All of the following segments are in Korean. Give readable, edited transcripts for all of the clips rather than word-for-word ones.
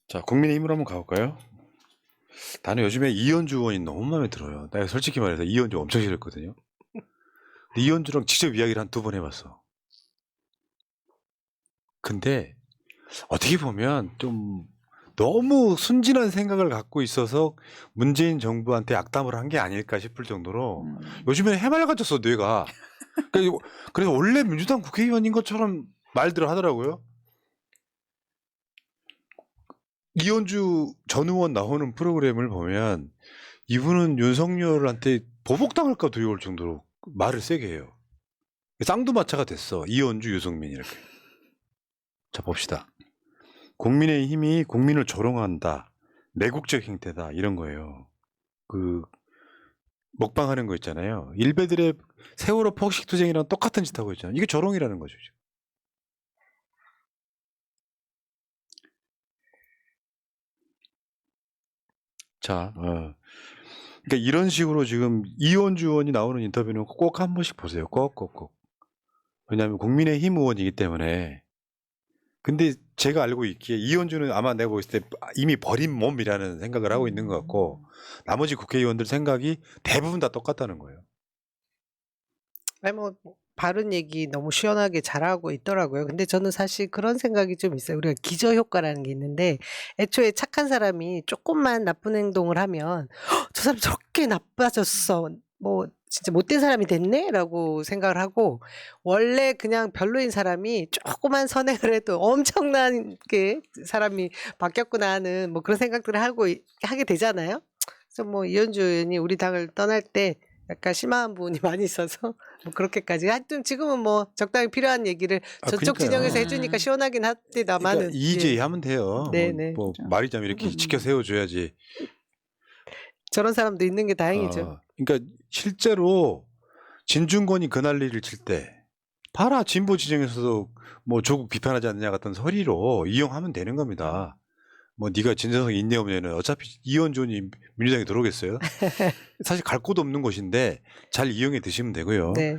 자, 국민의힘으로 한번 가볼까요? 나는 요즘에 이현주 의원이 너무 마음에 들어요. 내가 솔직히 말해서 이현주 엄청 싫었거든요. 근데 이현주랑 직접 이야기를 한 2번 해봤어. 근데 어떻게 보면 좀 너무 순진한 생각을 갖고 있어서 문재인 정부한테 악담을 한 게 아닐까 싶을 정도로 요즘에 해맑아졌어, 뇌가. 그래서 원래 민주당 국회의원인 것처럼 말들을 하더라고요. 이현주 전 의원 나오는 프로그램을 보면 이분은 윤석열한테 보복당할까 두려울 정도로 말을 세게 해요. 쌍두마차가 됐어. 이현주, 유승민 이렇게. 자, 봅시다. 국민의힘이 국민을 조롱한다. 내국적 행태다. 이런 거예요. 그 먹방하는 거 있잖아요. 일베들의 세월호 폭식투쟁이랑 똑같은 짓 하고 있잖아요. 이게 조롱이라는 거죠. 지금. 자, 그러니까 이런 식으로 지금 이현주 의원이 나오는 인터뷰는 꼭 한 번씩 보세요. 꼭. 왜냐하면 국민의힘 의원이기 때문에. 근데 제가 알고 있기에 이현주는 아마 내가 보았을 때 이미 버린 몸이라는 생각을 하고 있는 것 같고 나머지 국회의원들 생각이 대부분 다 똑같다는 거예요. 아니 뭐 바른 얘기 너무 시원하게 잘하고 있더라고요. 근데 저는 사실 그런 생각이 좀 있어요. 우리가 기저효과라는 게 있는데 애초에 착한 사람이 조금만 나쁜 행동을 하면 저 사람 저렇게 나빠졌어. 뭐 진짜 못된 사람이 됐네라고 생각을 하고 원래 그냥 별로인 사람이 조그만 선행을 해도 엄청나게 사람이 바뀌었구나 하는 뭐 그런 생각들을 하게 되잖아요. 그래서 뭐 이현주 의원이 우리 당을 떠날 때 약간 심한 부분이 많이 있어서 뭐 그렇게까지 하여튼 지금은 뭐 적당히 필요한 얘기를 저쪽 그러니까요. 진영에서 해주니까 시원하긴 합니다만은 그러니까 이의제의 하면 돼요. 네네. 뭐 말이자면 이렇게 지켜 세워줘야지. 저런 사람도 있는 게 다행이죠. 그러니까 실제로 진중권이 그 난리를 칠 때 봐라 진보 지정에서도 뭐 조국 비판하지 않느냐 같은 소리로 이용하면 되는 겁니다. 뭐 네가 진정성이 있냐 없냐는 어차피 이현준이 민주당에 들어오겠어요. 사실 갈 곳 없는 곳인데 잘 이용해 드시면 되고요. 네.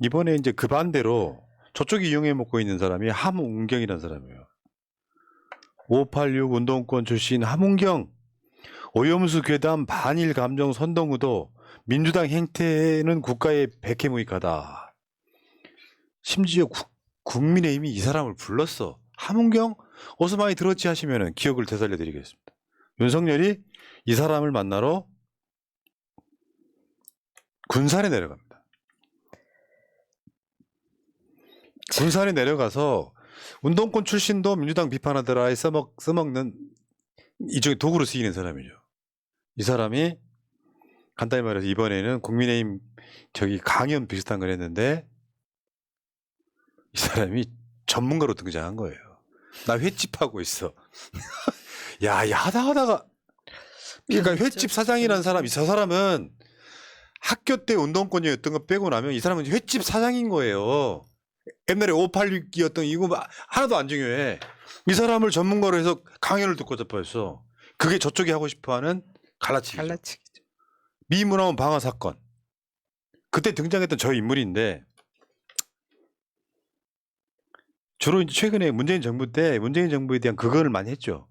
이번에 이제 그 반대로 저쪽이 이용해 먹고 있는 사람이 함웅경이라는 사람이에요. 586 운동권 출신 함웅경, 오염수 괴담 반일 감정 선동우도 민주당 행태는 국가의 백해무익하다. 심지어 국민의힘이 이 사람을 불렀어. 함웅경 어서 많이 들었지 하시면은 기억을 되살려드리겠습니다. 윤석열이 이 사람을 만나러 군산에 내려갑니다. 군산에 내려가서 운동권 출신도 민주당 비판하더라에 써먹는 이쪽에 도구로 쓰이는 사람이죠. 이 사람이 간단히 말해서 이번에는 국민의힘 저기 강연 비슷한 걸 했는데 이 사람이 전문가로 등장한 거예요. 나 횟집하고 있어. 야, 하다가 그러니까 횟집 사장이라는 사람이 저 사람은 학교 때 운동권이었던 거 빼고 나면 이 사람은 횟집 사장인 거예요. 옛날에 586이었던 이거 하나도 안 중요해. 이 사람을 전문가로 해서 강연을 듣고 잡혀있어. 그게 저쪽이 하고 싶어하는 갈라치기죠. 갈라치기죠. 미문화원 방화 사건. 그때 등장했던 저 인물인데 주로 이제 최근에 문재인 정부 때 문재인 정부에 대한 그거를 많이 했죠.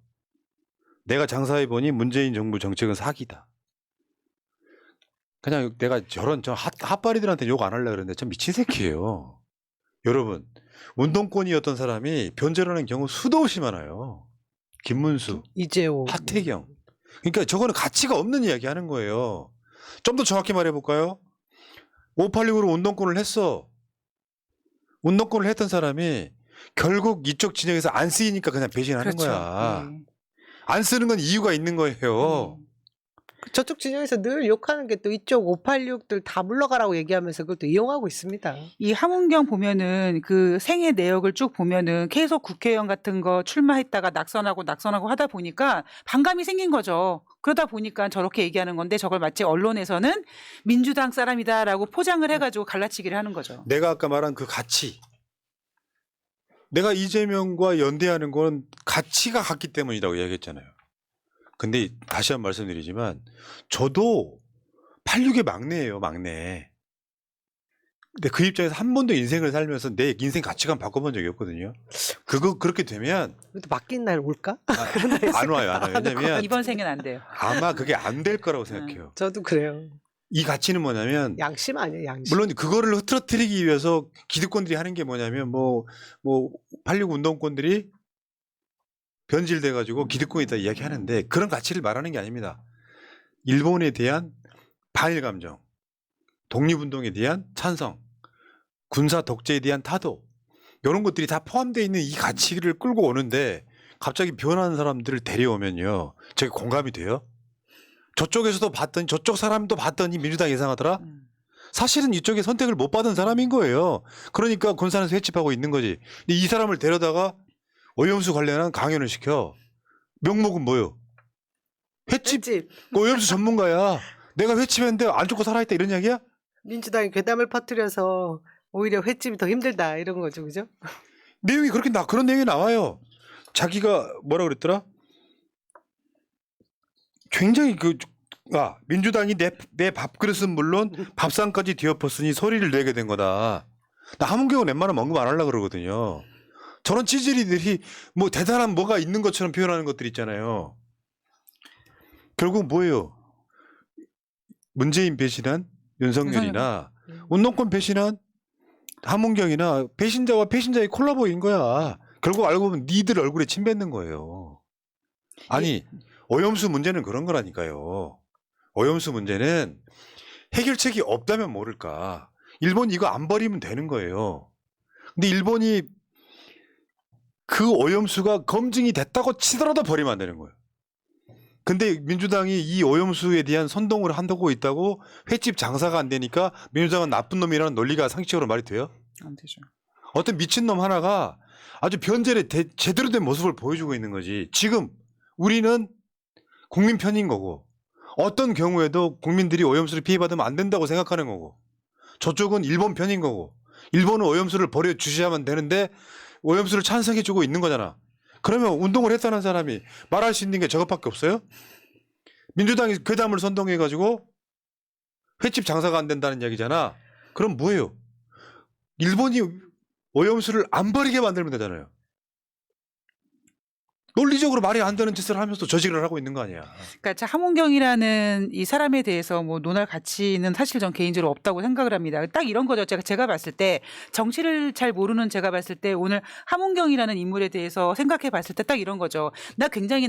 내가 장사해 보니 문재인 정부 정책은 사기다. 그냥 내가 저런 저 핫바리들한테 욕 안 하려고 그랬는데 참 미친 새끼예요. 여러분 운동권이었던 사람이 변절하는 경우 수도 없이 많아요. 김문수, 이재호, 하태경. 그러니까 저거는 가치가 없는 이야기 하는 거예요. 좀 더 정확히 말해볼까요? 586으로 운동권을 했어. 운동권을 했던 사람이 결국 이쪽 진영에서 안 쓰이니까 그냥 배신하는 그렇죠. 거야. 안 쓰는 건 이유가 있는 거예요. 저쪽 진영에서 늘 욕하는 게 또 이쪽 586들 다 물러가라고 얘기하면서 그걸 또 이용하고 있습니다. 이 함은경 보면은 그 생애 내역을 쭉 보면은 계속 국회의원 같은 거 출마했다가 낙선하고 하다 보니까 반감이 생긴 거죠. 그러다 보니까 저렇게 얘기하는 건데 저걸 마치 언론에서는 민주당 사람이다라고 포장을 해가지고 갈라치기를 하는 거죠. 내가 아까 말한 그 가치. 내가 이재명과 연대하는 건 가치가 같기 때문이라고 이야기했잖아요. 근데 다시 한 번 말씀드리지만 저도 86의 막내예요. 막내. 근데 그 입장에서 한 번도 인생을 살면서 내 인생 가치관 바꿔본 적이 없거든요. 그렇게 되면 그래도 바뀐 날 올까? 안 와요, 안 와요. 왜냐면 이번 생엔 안 돼요. 아마 그게 안 될 거라고 생각해요. 저도 그래요. 이 가치는 뭐냐면 양심 아니에요, 양심. 물론 그거를 흐트러뜨리기 위해서 기득권들이 하는 게 뭐냐면 86 운동권들이 변질돼 가지고 기득권이다 이야기하는데 그런 가치를 말하는 게 아닙니다. 일본에 대한 반일 감정, 독립운동에 대한 찬성, 군사 독재에 대한 타도 이런 것들이 다 포함되어 있는 이 가치를 끌고 오는데 갑자기 변하는 사람들을 데려오면요. 저게 공감이 돼요? 저쪽에서도 봤더니 저쪽 사람도 봤더니 민주당 예상하더라? 사실은 이쪽에 선택을 못 받은 사람인 거예요. 그러니까 군산에서 회집하고 있는 거지. 근데 이 사람을 데려다가 오염수 관련한 강연을 시켜. 명목은 뭐요? 회집. 집 오염수 전문가야. 내가 회집했는데 안 죽고 살아있다 이런 이야기야? 민주당이 괴담을 퍼뜨려서 오히려 횟집이 더 힘들다 이런 거죠, 그죠? 내용이 그런 내용이 나와요. 자기가 뭐라 그랬더라? 굉장히 민주당이 내 밥그릇은 물론 밥상까지 뒤엎었으니 소리를 내게 된 거다. 나 함은경은 웬만하면 언급 안 하려고 그러거든요. 저런 찌질이들이 뭐 대단한 뭐가 있는 것처럼 표현하는 것들 있잖아요. 결국 뭐예요? 문재인 배신한 윤석열이나 운동권 배신한 함은경이나 배신자와 배신자의 콜라보인 거야. 결국 알고 보면 니들 얼굴에 침 뱉는 거예요. 아니 오염수 문제는 그런 거라니까요. 오염수 문제는 해결책이 없다면 모를까. 일본이 이거 안 버리면 되는 거예요. 근데 일본이 그 오염수가 검증이 됐다고 치더라도 버리면 안 되는 거예요. 근데 민주당이 이 오염수에 대한 선동을 한다고 있다고 횟집 장사가 안 되니까 민주당은 나쁜 놈이라는 논리가 상식적으로 말이 돼요? 안 되죠. 어떤 미친놈 하나가 아주 변절의 제대로 된 모습을 보여주고 있는 거지. 지금 우리는 국민 편인 거고 어떤 경우에도 국민들이 오염수를 피해받으면 안 된다고 생각하는 거고 저쪽은 일본 편인 거고 일본은 오염수를 버려 주셔야만 되는데 오염수를 찬성해 주고 있는 거잖아. 그러면 운동을 했다는 사람이 말할 수 있는 게 저것밖에 없어요? 민주당이 괴담을 선동해 가지고 횟집 장사가 안 된다는 얘기잖아. 그럼 뭐예요? 일본이 오염수를 안 버리게 만들면 되잖아요. 논리적으로 말이 안 되는 짓을 하면서 저지를 하고 있는 거 아니야. 그러니까 함은경이라는 이 사람에 대해서 뭐 논할 가치는 사실 전 개인적으로 없다고 생각을 합니다. 딱 이런 거죠. 제가 봤을 때 정치를 잘 모르는 제가 봤을 때 오늘 함은경이라는 인물에 대해서 생각해 봤을 때 딱 이런 거죠. 나 굉장히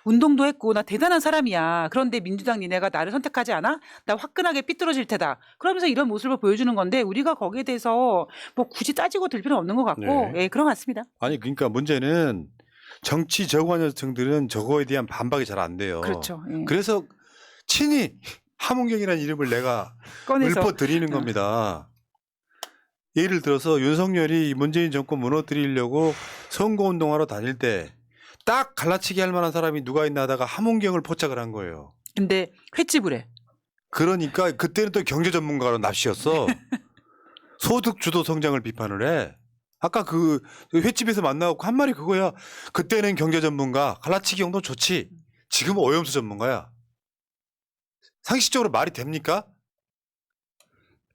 운동도 했고 나 대단한 사람이야. 그런데 민주당 니네가 나를 선택하지 않아? 나 화끈하게 삐뚤어질 테다. 그러면서 이런 모습을 보여주는 건데 우리가 거기에 대해서 뭐 굳이 따지고 들 필요는 없는 것 같고 네. 예, 그런 것 같습니다. 아니 그러니까 문제는 정치 저관여층들은 저거에 대한 반박이 잘 안 돼요. 그렇죠. 예. 그래서 친히 함은경이라는 이름을 내가 꺼내서 읊어드리는 겁니다. 예를 들어서 윤석열이 문재인 정권 무너뜨리려고 선거운동하러 다닐 때 딱 갈라치기 할 만한 사람이 누가 있나 하다가 함은경을 포착을 한 거예요. 근데 횟집을 해. 그러니까 그때는 또 경제 전문가로 납시였어. 소득 주도 성장을 비판을 해. 아까 그 횟집에서 만나고 한 말이 그거야. 그때는 경제 전문가, 갈라치기 정도 좋지. 지금 오염수 전문가야. 상식적으로 말이 됩니까?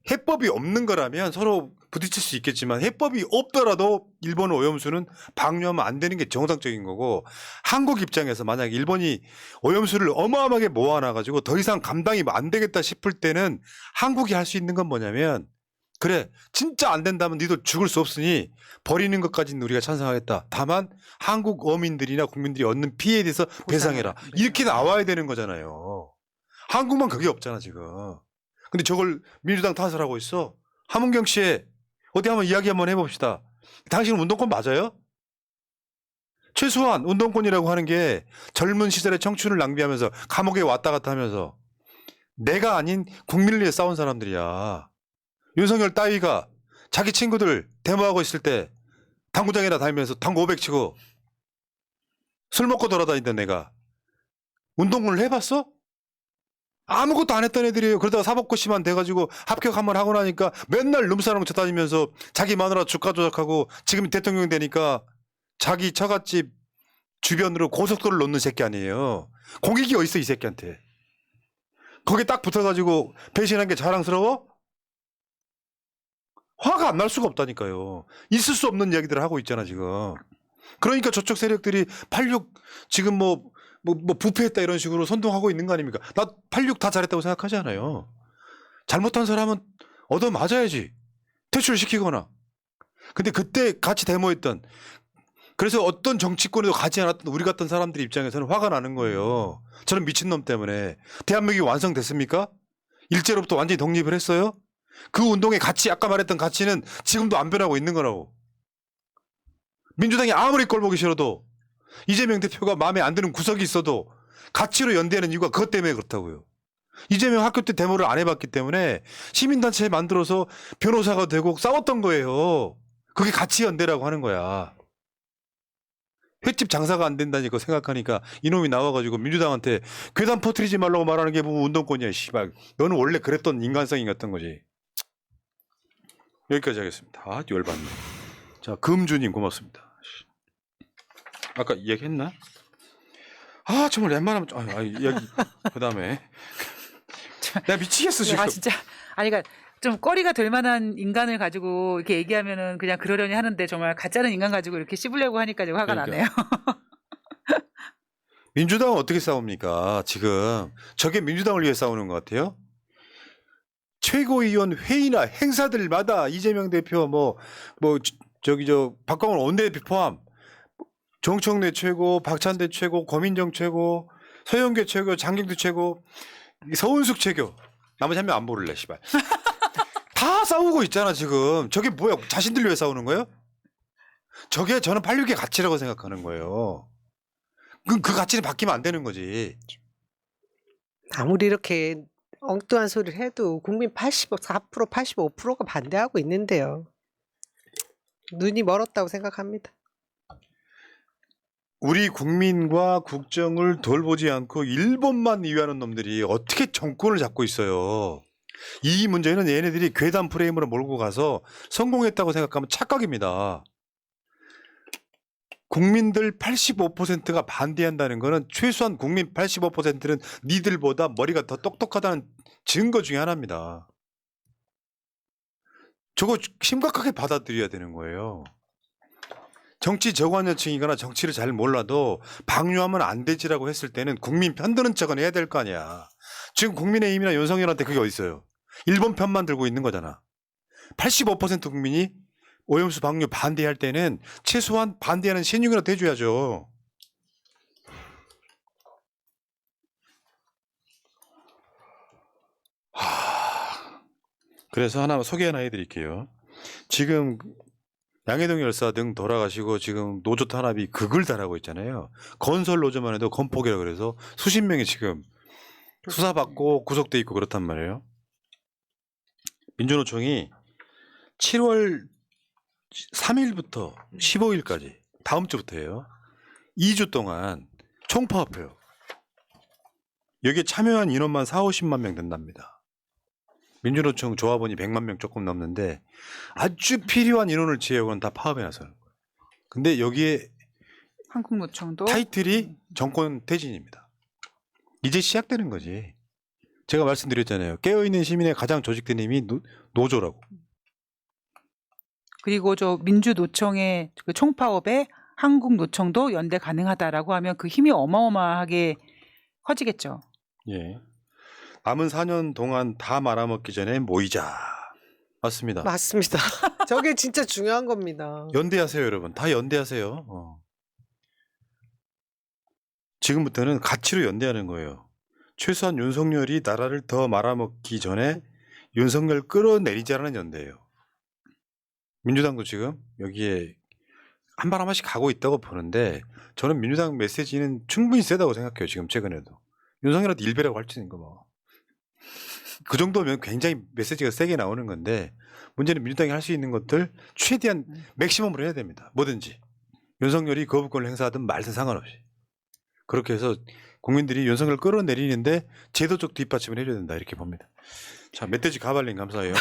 해법이 없는 거라면 서로 부딪힐 수 있겠지만 해법이 없더라도 일본 오염수는 방류하면 안 되는 게 정상적인 거고 한국 입장에서 만약에 일본이 오염수를 어마어마하게 모아놔가지고 더 이상 감당이 안 되겠다 싶을 때는 한국이 할 수 있는 건 뭐냐면 그래 진짜 안 된다면 니도 죽을 수 없으니 버리는 것까지는 우리가 찬성하겠다. 다만 한국 어민들이나 국민들이 얻는 피해에 대해서 배상해라. 이렇게 나와야 되는 거잖아요. 한국만 그게 없잖아 지금. 근데 저걸 민주당 탓을 하고 있어. 함은경 씨 어디 한번 이야기 한번 해봅시다. 당신은 운동권 맞아요? 최소한 운동권이라고 하는 게 젊은 시절의 청춘을 낭비하면서 감옥에 왔다 갔다 하면서 내가 아닌 국민을 위해 싸운 사람들이야. 윤석열 따위가 자기 친구들 데모하고 있을 때 당구장에다 다니면서 당구 500 치고 술 먹고 돌아다니던 내가 운동권을 해봤어? 아무것도 안 했던 애들이에요. 그러다가 사법고시만 돼가지고 합격 한번 하고 나니까 맨날 룸사롱 쳐다니면서 자기 마누라 주가 조작하고 지금 대통령 되니까 자기 처갓집 주변으로 고속도로를 놓는 새끼 아니에요. 공익이 어딨어 이 새끼한테. 거기에 딱 붙어가지고 배신한 게 자랑스러워? 화가 안 날 수가 없다니까요. 있을 수 없는 이야기들을 하고 있잖아 지금. 그러니까 저쪽 세력들이 86 지금 뭐 부패했다 이런 식으로 선동하고 있는 거 아닙니까? 나 86 다 잘했다고 생각하지 않아요. 잘못한 사람은 얻어 맞아야지. 퇴출시키거나. 근데 그때 같이 데모했던 그래서 어떤 정치권에도 가지 않았던 우리 같은 사람들 입장에서는 화가 나는 거예요. 저런 미친놈 때문에. 대한민국이 완성됐습니까? 일제로부터 완전히 독립을 했어요? 그 운동의 가치, 아까 말했던 가치는 지금도 안 변하고 있는 거라고. 민주당이 아무리 꼴보기 싫어도 이재명 대표가 마음에 안 드는 구석이 있어도 가치로 연대하는 이유가 그것 때문에 그렇다고요. 이재명 학교 때 데모를 안 해봤기 때문에 시민단체 만들어서 변호사가 되고 싸웠던 거예요. 그게 가치 연대라고 하는 거야. 횟집 장사가 안 된다니까 생각하니까 이놈이 나와가지고 민주당한테 괴담 퍼뜨리지 말라고 말하는 게 뭐 운동권이야. 씨발. 너는 원래 그랬던 인간성이 같던 거지. 여기까지 하겠습니다. 아, 열받네. 자, 금주님 고맙습니다. 아까 이야기했나? 아, 정말 웬만하면 이야기 그다음에 내가 미치겠어 지금. 아 진짜 아니 그러니까 좀 거리가 될 만한 인간을 가지고 이렇게 얘기하면은 그냥 그러려니 하는데 정말 가짜는 인간 가지고 이렇게 씹으려고 하니까 지금 화가 그러니까. 나네요. 민주당은 어떻게 싸웁니까? 지금 저게 민주당을 위해 싸우는 것 같아요? 최고위원 회의나 행사들마다 이재명 대표 박광원 원내대표 포함 정청래 최고, 박찬대 최고, 고민정 최고, 서영교 최고, 장경두 최고, 서은숙 최고. 나머지 한 명 안 부를래, 씨발. 다 싸우고 있잖아, 지금. 저게 뭐야? 자신들 위해 싸우는 거예요? 저게 저는 86의 가치라고 생각하는 거예요. 그 가치는 바뀌면 안 되는 거지. 아무리 이렇게 엉뚱한 소리를 해도 국민 84%, 85%가 반대하고 있는데요. 눈이 멀었다고 생각합니다. 우리 국민과 국정을 돌보지 않고 일본만 이해하는 놈들이 어떻게 정권을 잡고 있어요. 이 문제는 얘네들이 괴담 프레임으로 몰고 가서 성공했다고 생각하면 착각입니다. 국민들 85%가 반대한다는 거는 최소한 국민 85%는 니들보다 머리가 더 똑똑하다는 증거 중에 하나입니다. 저거 심각하게 받아들여야 되는 거예요. 정치 저관여층이거나 정치를 잘 몰라도 방류하면 안 되지라고 했을 때는 국민 편드는 척은 해야 될 거 아니야. 지금 국민의힘이나 윤석열한테 그게 어디 있어요. 일본 편만 들고 있는 거잖아. 85% 국민이 오염수 방류 반대할 때는 최소한 반대하는 신용이라도 해줘야죠. 그래서 소개 하나 해드릴게요. 지금 양해동 열사 등 돌아가시고 지금 노조 탄압이 극을 달하고 있잖아요. 건설 노조만 해도 건폭이라 그래서 수십 명이 지금 수사받고 구속돼 있고 그렇단 말이에요. 민주노총이 7월 3일부터 15일까지 다음 주부터예요. 2주 동안 총파업해요. 여기에 참여한 인원만 4,50만 명 된답니다. 민주노총 조합원이 100만 명 조금 넘는데 아주 필요한 인원을 제외하고는 다 파업에 나서는 거예요. 근데 여기에 한국노총도 타이틀이 정권 퇴진입니다. 이제 시작되는 거지. 제가 말씀드렸잖아요. 깨어있는 시민의 가장 조직된 힘이 노조라고. 그리고 저 민주노총의 그 총파업에 한국노총도 연대 가능하다라고 하면 그 힘이 어마어마하게 커지겠죠. 예. 남은 4년 동안 다 말아먹기 전에 모이자. 맞습니다. 맞습니다. 저게 진짜 중요한 겁니다. 연대하세요, 여러분. 다 연대하세요. 지금부터는 가치로 연대하는 거예요. 최소한 윤석열이 나라를 더 말아먹기 전에 윤석열 끌어내리자라는 연대예요. 민주당도 지금 여기에 한 발 한 발씩 가고 있다고 보는데 저는 민주당 메시지는 충분히 세다고 생각해요. 지금 최근에도. 윤석열한테 일배라고 할 수 있는 거 뭐. 그 정도면 굉장히 메시지가 세게 나오는 건데 문제는 민주당이 할 수 있는 것들 최대한 맥시멈으로 해야 됩니다. 뭐든지. 윤석열이 거부권을 행사하든 말든 상관없이. 그렇게 해서 국민들이 윤석열을 끌어내리는데 제도적 뒷받침을 해줘야 된다 이렇게 봅니다. 자, 멧돼지 가발링 감사해요.